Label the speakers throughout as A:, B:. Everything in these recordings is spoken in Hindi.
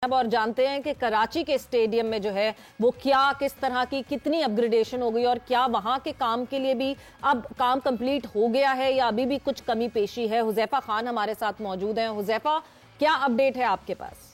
A: अब और जानते हैं कि कराची के स्टेडियम में जो है वो क्या किस तरह की कितनी अपग्रेडेशन हो गई और क्या वहां के काम के लिए भी अब काम कंप्लीट हो गया है या अभी भी कुछ कमी पेशी है। हुजैफा खान हमारे साथ मौजूद हैं। हुजैफा, क्या अपडेट है आपके पास?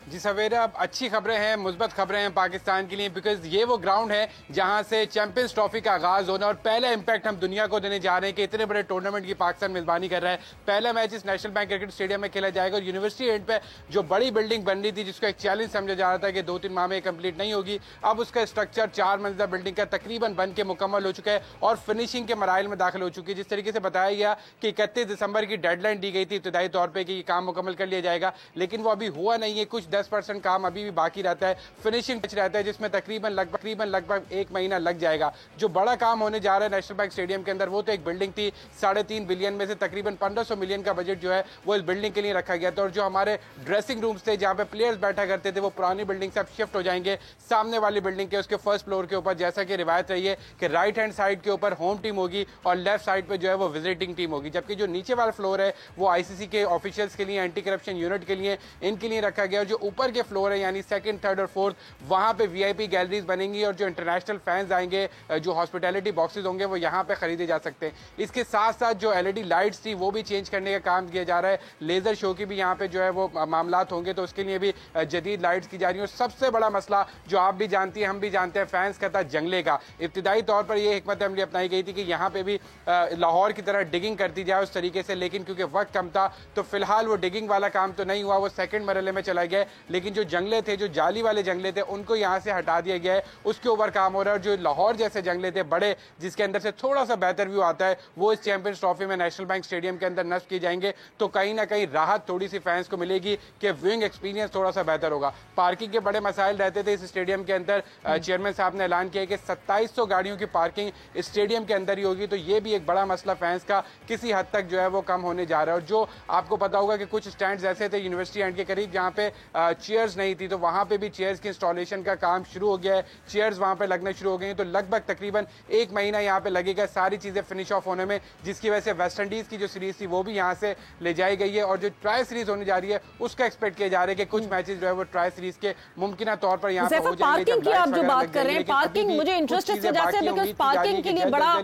B: जी सवेरा, अब अच्छी खबरें हैं, मुस्बत खबरें हैं पाकिस्तान के लिए, बिकॉज ये वो ग्राउंड है जहां से चैंपियंस ट्रॉफी का आगाज होना और पहला इंपैक्ट हम दुनिया को देने जा रहे हैं कि इतने बड़े टूर्नामेंट की पाकिस्तान मेजबानी कर रहा है। पहला मैच इस नेशनल बैंक क्रिकेट स्टेडियम में खेला जाएगा और यूनिवर्सिटी एंड पे जो बड़ी बिल्डिंग बन रही थी, जिसको एक चैलेंज समझा जा रहा था कि 2-3 माह में कंप्लीट नहीं होगी, अब उसका स्ट्रक्चर 4 मंजिला बिल्डिंग का तकरीबन बन के मुकम्मल हो चुका है और फिनिशिंग के मराइल में दाखिल हो चुकी है। जिस तरीके से बताया गया कि 31 दिसंबर की डेडलाइन दी गई थी इब्तिदाई तौर पर कि ये काम मुकम्मल कर लिया जाएगा, लेकिन वो अभी हुआ नहीं है। कुछ 10% काम अभी भी बाकी रहता है, फिनिशिंग टच रहता है, जिसमें तकरीबन लगभग 1 महीना लग जाएगा। जो बड़ा काम होने जा रहा है नेशनल बैंक स्टेडियम के अंदर, वो तो एक बिल्डिंग थी 3.5 बिलियन में से तकरीबन 1500 मिलियन का बजट जो है वो इस बिल्डिंग के लिए रखा गया था। और जो हमारे ड्रेसिंग रूम्स थे जहां पे प्लेयर्स बैठा करते थे, वो पुरानी बिल्डिंग से अब शिफ्ट हो जाएंगे सामने वाली बिल्डिंग के उसके फर्स्ट फ्लोर के ऊपर। जैसा कि रिवायत रही है कि राइट हैंड साइड के ऊपर होम टीम होगी और लेफ्ट साइड पे जो है वो विजिटिंग टीम होगी, जबकि जो नीचे वाला फ्लोर है वो आईसीसी के ऑफिशियल्स के लिए, एंटी करप्शन यूनिट के लिए, इनके लिए रखा गया। और जो ऊपर के फ्लोर है यानी सेकंड, थर्ड और फोर्थ, वहां पे वीआईपी गैलरीज बनेंगी और जो इंटरनेशनल फैंस आएंगे, जो हॉस्पिटैलिटी बॉक्सेस होंगे, वो यहां पे खरीदे जा सकते हैं। इसके साथ साथ जो एलईडी लाइट्स थी वो भी चेंज करने का काम किया जा रहा है। लेजर शो की भी यहां पे जो है वो मामलात होंगे, तो उसके लिए भी जदीद लाइट्स की जा रही है। और सबसे बड़ा मसला जो आप भी जानती हैं, हम भी जानते हैं, फैंस का था जंगले का। इब्तिदाई तौर पर यह हिकमत अमली अपनाई गई थी कि यहाँ पे भी लाहौर की तरह डिगिंग करती जाए उस तरीके से, लेकिन क्योंकि वक्त कम था तो फिलहाल वो डिगिंग वाला काम तो नहीं हुआ, वो सेकंड मरहले में चला गया। लेकिन जो जंगले थे, जो जाली वाले जंगले थे, उनको यहां से हटा दिया गया है, उसके ऊपर काम हो रहा है। और जो लाहौर जैसे जंगले थे बड़े, जिसके अंदर से थोड़ा सा बेहतर व्यू आता है, वो इस चैंपियंस ट्रॉफी में नेशनल बैंक स्टेडियम के अंदर नस्ब किए जाएंगे। तो कहीं ना कहीं राहत थोड़ी सी फैंस को मिलेगी कि व्यूइंग एक्सपीरियंस थोड़ा सा बेहतर होगा। पार्किंग के बड़े मसाइल रहते थे इस स्टेडियम के अंदर। चेयरमैन साहब ने ऐलान किया कि 2700 गाड़ियों की पार्किंग स्टेडियम के अंदर ही होगी, तो ये भी एक बड़ा मसला फैंस का किसी हद तक जो है वो कम होने जा रहा है। और जो आपको पता होगा कि कुछ स्टैंड ऐसे थे यूनिवर्सिटी एंड के करीब जहां पे चेयर्स नहीं थी, तो वहां पे भी चेयर्स की इंस्टॉलेशन का काम शुरू हो गया है। चेयर्स वहां पे लगने शुरू हो गई हैं, तो लगभग तकरीबन 1 महीना यहां पे लगेगा सारी चीजें फिनिश ऑफ होने में, जिसकी वजह से वेस्ट इंडीज की जो सीरीज थी वो भी यहां से ले जाई गई है। और जो ट्राई सीरीज होने जा रही है उसका एक्सपेक्ट किया जा रहा है कि कुछ मैचेस जो है वो ट्राई सीरीज के मुमकिन तौर पर यहां पे हो जाएंगे।
A: पार्किंग की आप जो बात कर रहे हैं, पार्किंग मुझे इंटरेस्ट इस वजह से बिकॉज पार्किंग के लिए बड़ा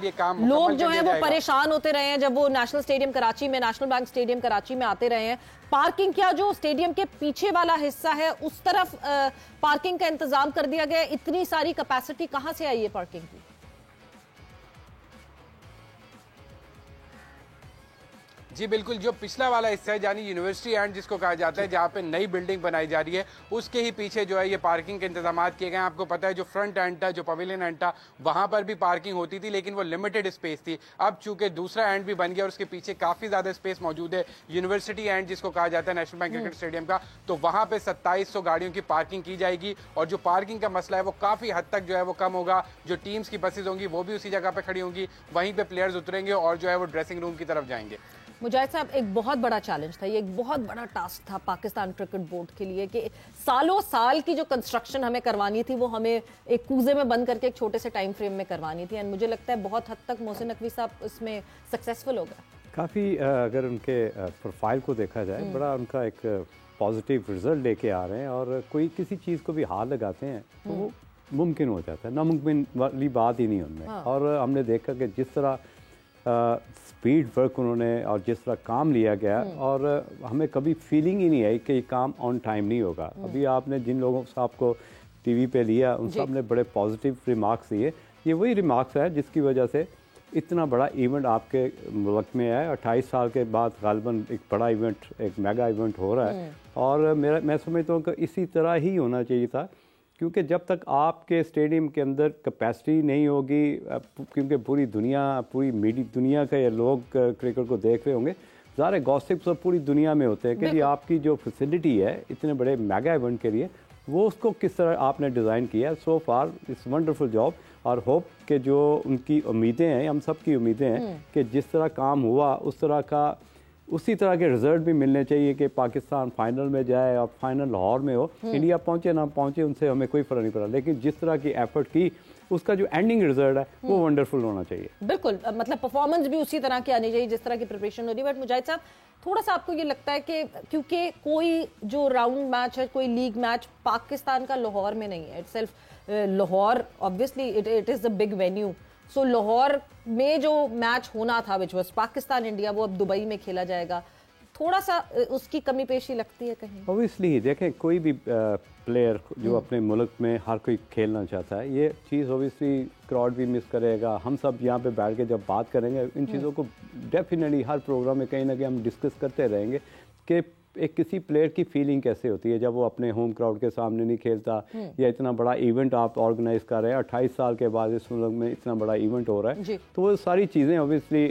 A: लोग जो है वो परेशान होते रहे हैं जब वो नेशनल स्टेडियम कराची में, नेशनल बैंक स्टेडियम कराची में आते रहे हैं। पार्किंग क्या जो स्टेडियम के पीछे वाला हिस्सा है उस तरफ पार्किंग का इंतजाम कर दिया गया? इतनी सारी कैपेसिटी कहां से आई है पार्किंग की?
B: जी बिल्कुल, जो पिछला वाला हिस्सा है यानी यूनिवर्सिटी एंड जिसको कहा जाता है, जहाँ पे नई बिल्डिंग बनाई जा रही है, उसके ही पीछे जो है ये पार्किंग के इंतजाम किए गए हैं। आपको पता है जो फ्रंट एंड था, जो पवेलियन एंड था, वहां पर भी पार्किंग होती थी, लेकिन वो लिमिटेड स्पेस थी। अब चूंकि दूसरा एंड भी बन गया और उसके पीछे काफी ज्यादा स्पेस मौजूद है, यूनिवर्सिटी एंड जिसको कहा जाता है नेशनल बैंक क्रिकेट स्टेडियम का, तो वहां पे 2700 गाड़ियों की पार्किंग की जाएगी। और जो पार्किंग का मसला है वो काफी हद तक जो है वो कम होगा। जो टीम्स की बसेज होंगी वो भी उसी जगह पे खड़ी होंगी, वहीं पे प्लेयर्स उतरेंगे और जो है वो ड्रेसिंग रूम की तरफ जाएंगे।
A: मुजाहिद साहब, एक बहुत बड़ा चैलेंज था, ये एक बहुत बड़ा टास्क था पाकिस्तान क्रिकेट बोर्ड के लिए कि सालों साल की जो कंस्ट्रक्शन हमें करवानी थी वो हमें एक कूजे में बंद करके एक छोटे से टाइम फ्रेम में करवानी थी। एंड मुझे लगता है बहुत हद तक मोहसिन नकवी साहब इसमें सक्सेसफुल हो गए।
C: काफ़ी अगर उनके प्रोफाइल को देखा जाए, बड़ा उनका एक पॉजिटिव रिजल्ट लेके आ रहे हैं। और कोई किसी चीज़ को भी हाथ लगाते हैं तो वो मुमकिन हो जाता है, नामुमकिन वाली बात ही नहीं उनमें। और हमने देखा कि जिस तरह स्पीड वर्क उन्होंने और जिस तरह काम लिया गया, और हमें कभी फीलिंग ही नहीं आई कि ये काम ऑन टाइम नहीं होगा। अभी आपने जिन लोगों से आपको टीवी पे लिया उन सब ने बड़े पॉजिटिव रिमार्क्स दिए। ये वही रिमार्क्स है जिसकी वजह से इतना बड़ा इवेंट आपके मुल्क में है। 28 साल के बाद गालिबन एक बड़ा इवेंट, एक मेगा इवेंट हो रहा है। और मैं समझता हूँ कि इसी तरह ही होना चाहिए था, क्योंकि जब तक आपके स्टेडियम के अंदर कैपेसिटी नहीं होगी, क्योंकि पूरी मीडिया दुनिया के लोग क्रिकेट को देख रहे होंगे, ज़ाहिर गॉसिप्स और पूरी दुनिया में होते हैं कि जी आपकी जो फैसिलिटी है इतने बड़े मेगा इवेंट के लिए, वो उसको किस तरह आपने डिज़ाइन किया है। सो फार इट्स वंडरफुल जॉब। और होप कि जो उनकी उम्मीदें हैं, हम सब की उम्मीदें हैं कि जिस तरह काम हुआ उसी तरह के रिजल्ट भी मिलने चाहिए कि पाकिस्तान फाइनल में जाए और फाइनल लाहौर में हो। इंडिया पहुंचे ना पहुंचे उनसे हमें कोई फ़र्क नहीं पड़ा, लेकिन जिस तरह की एफर्ट की उसका जो एंडिंग रिजल्ट है वो वंडरफुल होना चाहिए।
A: बिल्कुल, मतलब परफॉर्मेंस भी उसी तरह की आनी चाहिए जिस तरह की प्रिपरेशन हो रही है। बट मुजाहिद साहब, थोड़ा सा आपको ये लगता है कि क्योंकि कोई जो राउंड मैच है, कोई लीग मैच पाकिस्तान का लाहौर में नहीं है, itself Lahore obviously it is the big venue, so Lahore में जो मैच होना था विच वाज पाकिस्तान इंडिया, वो अब दुबई में खेला जाएगा, थोड़ा सा उसकी कमी पेशी लगती है कहीं?
C: ऑब्वियसली देखें, कोई भी प्लेयर जो अपने मुल्क में हर कोई खेलना चाहता है, ये चीज़ ऑब्वियसली क्राउड भी मिस करेगा। हम सब यहाँ पे बैठ के जब बात करेंगे इन चीज़ों को, डेफिनेटली हर प्रोग्राम में कहीं ना कहीं हम डिस्कस करते रहेंगे कि एक किसी प्लेयर की फीलिंग कैसे होती है जब वो अपने होम क्राउड के सामने नहीं खेलता, या इतना बड़ा इवेंट आप ऑर्गेनाइज कर रहे हैं, 28 साल के बाद इस मुल्क में इतना बड़ा इवेंट हो रहा है, तो वो सारी चीज़ें ऑब्वियसली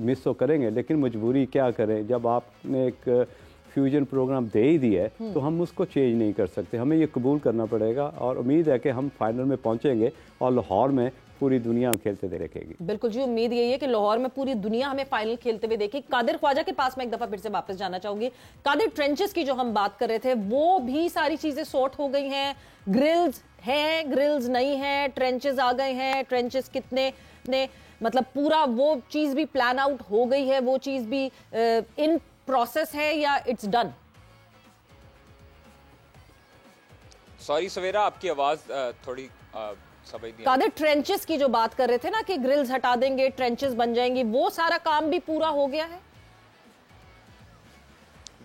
C: मिस तो करेंगे, लेकिन मजबूरी क्या करें, जब आपने एक फ्यूजन प्रोग्राम दे ही दिया है तो हम उसको चेंज नहीं कर सकते, हमें ये कबूल करना पड़ेगा। और उम्मीद है कि हम फाइनल में पहुंचेंगे और लाहौर में पूरी दुनिया खेलते हुए देखेगी।
A: बिल्कुल जी, उम्मीद यही है कि लाहौर में पूरी दुनिया हमें फाइनल खेलते हुए देखेगी। कादिर ख्वाजा के पास मैं एक दफा फिर से वापस जाना चाहूंगी। कादिर, ट्रेंचेस की जो हम बात कर रहे थे वो भी सारी चीजें सॉर्ट हो गई हैं, ग्रिल्स हैं, ग्रिल्स नहीं है, ट्रेंचेस आ गए हैं, ट्रेंचेस कितने ने, मतलब पूरा वो चीज भी प्लान आउट हो गई है, वो चीज भी इन प्रोसेस है या इट्स डन?
D: सॉरी सवेरा, आपकी आवाज थोड़ी
A: कादिर, ट्रेंचेस की जो बात कर रहे थे ना कि ग्रिल्स हटा देंगे, ट्रेंचेस बन जाएंगी, वो सारा काम भी पूरा हो गया है?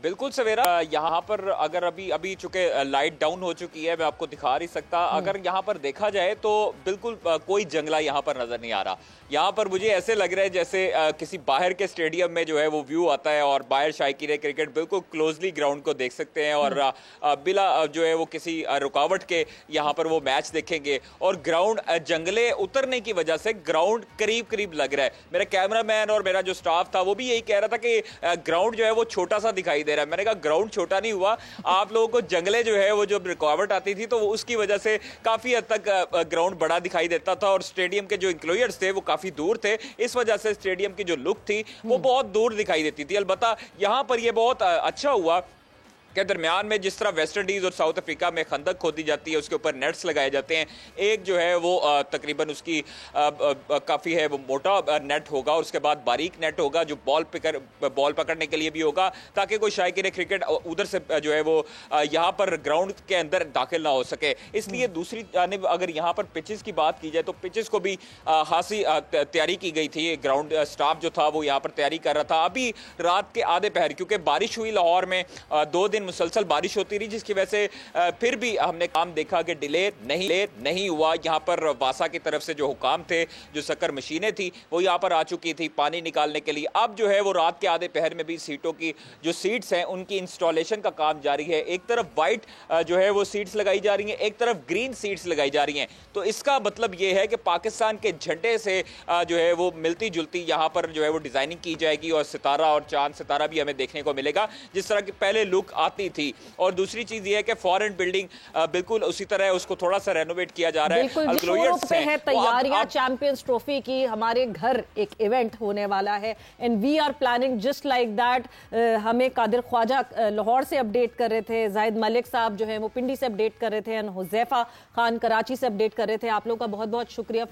D: बिल्कुल सवेरा, यहाँ पर अगर अभी चूंकि लाइट डाउन हो चुकी है, मैं आपको दिखा नहीं सकता, अगर यहाँ पर देखा जाए तो बिल्कुल कोई जंगला यहाँ पर नजर नहीं आ रहा। यहाँ पर मुझे ऐसे लग रहा है जैसे किसी बाहर के स्टेडियम में जो है वो व्यू आता है और बाहर शायकीन क्रिकेट बिल्कुल क्लोजली ग्राउंड को देख सकते हैं और बिला जो है वो किसी रुकावट के यहाँ पर वो मैच देखेंगे। और ग्राउंड जंगले उतरने की वजह से ग्राउंड करीब करीब लग रहा है। मेरा कैमरामैन और मेरा जो स्टाफ था वो भी यही कह रहा था कि ग्राउंड जो है वो छोटा सा दिखाई दे रहा है। मैंने कहा ग्राउंड छोटा नहीं हुआ, आप लोगों को जंगले जो है वो जब रुकावट आती थी तो उसकी वजह से काफी हद तक ग्राउंड बड़ा दिखाई देता था और स्टेडियम के जो इंक्लोयर्स थे वो काफी दूर थे, इस वजह से स्टेडियम की जो लुक थी वो बहुत दूर दिखाई देती थी। अलबत्ता यहां पर ये बहुत अच्छा हुआ के दरमियान में जिस तरह वेस्ट इंडीज और साउथ अफ्रीका में खंदक खोदी जाती है, उसके ऊपर नेट्स लगाए जाते हैं। एक जो है वो तकरीबन उसकी काफ़ी है वो मोटा नेट होगा और उसके बाद बारीक नेट होगा जो बॉल पकड़ने के लिए भी होगा, ताकि कोई शायकीन क्रिकेट उधर से जो है वो यहाँ पर ग्राउंड के अंदर दाखिल ना हो सके। इसलिए दूसरी जानिब अगर यहाँ पर पिचेस की बात की जाए तो पिचेस को भी खासी तैयारी की गई थी। ग्राउंड स्टाफ जो था वो यहाँ पर तैयारी कर रहा था। अभी रात के आधे पहर क्योंकि बारिश हुई लाहौर में, 2 दिन मुसलसल बारिश होती रही, जिसकी वजह से फिर भी हमने काम देखा कि डिले नहीं हुआ। यहाँ पर वासा की तरफ से जो हुकाम थे, जो शक्कर मशीनें थी वो यहाँ पर आ चुकी थी पानी निकालने के लिए। अब जो है वो रात के आधे पहर में भी सीटों की जो सीट्स हैं उनकी इंस्टॉलेशन का काम जारी है। एक तरफ वाइट जो है वो सीट्स लगाई जा रही हैं, एक तरफ ग्रीन सीट्स लगाई जा रही हैं। तो इसका मतलब ये है कि पाकिस्तान के झंडे से जो है वो मिलती जुलती यहाँ पर जो है वो डिजाइनिंग की जाएगी और सितारा और चांद सितारा भी हमें देखने को मिलेगा जिस तरह की पहले लुक आती थी। और दूसरी चीज ये है कि फॉरेन बिल्डिंग बिल्कुल उसी तरह उसको थोड़ा सा रेनोवेट किया जा रहा है।
A: बिल्कुल है तैयारियां चैंपियंस ट्रॉफी की। हमारे घर एक इवेंट होने वाला है and we are planning just like that. हमें कादिर ख्वाजा लाहौर से अपडेट कर रहे थे, जाहिद मलिक साहब जो है वो पिंडी से अपडेट कर रहे थे, हुज़ैफा खान कराची से अपडेट कर रहे थे। आप लोगों का बहुत बहुत शुक्रिया।